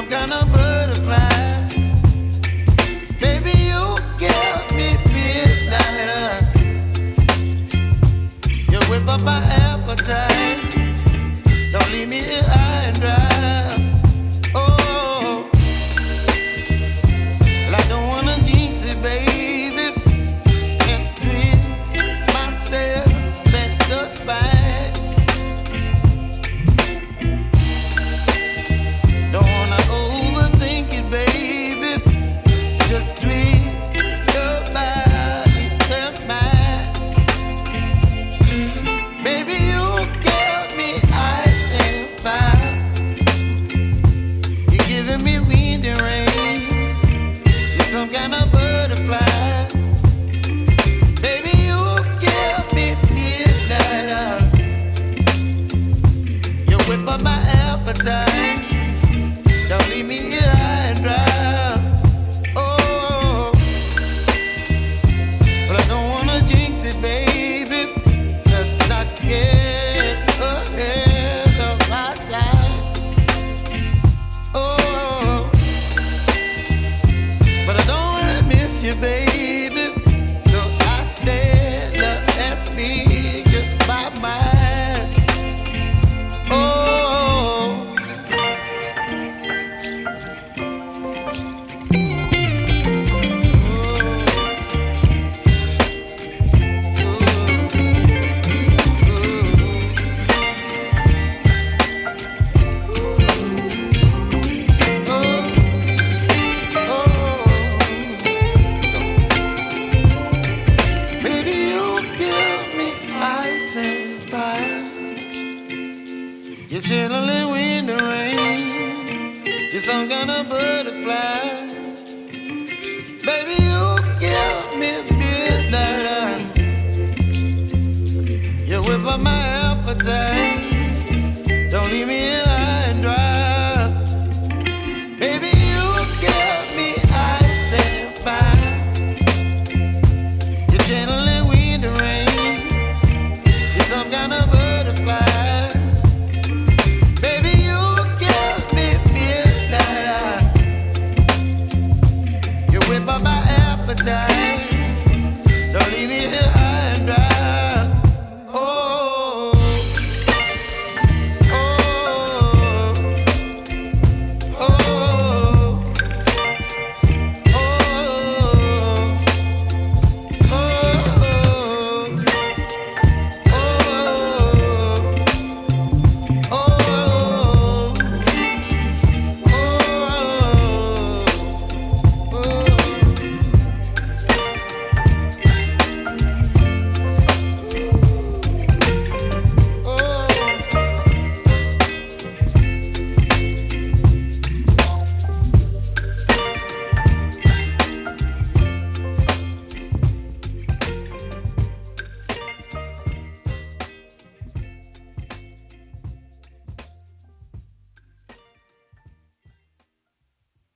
some kind of butterfly. Baby, you give me midnight. You whip up my appetite. Don't leave me here high and dry. Oh, well, I don't wanna jinx it, baby. Can't twist myself at the spine. Don't wanna overthink it, baby. It's just twist your body and mine. Baby, you give me ice and fire. You're giving me wind and rain. You're some kind of butterfly. Baby, you give me midnight. You whip up my appetite. Don't leave me here high and dry. Oh, but I don't wanna jinx it, baby. Let's not get ahead of my time. Oh, but I don't wanna miss you, baby. So I stand up and speak my mind. Oh. Baby, you give me ice and fire. You're chilling wind and rain. You're some kind of butterfly. Baby, you give me midnight. You whip up my appetite. Don't leave me here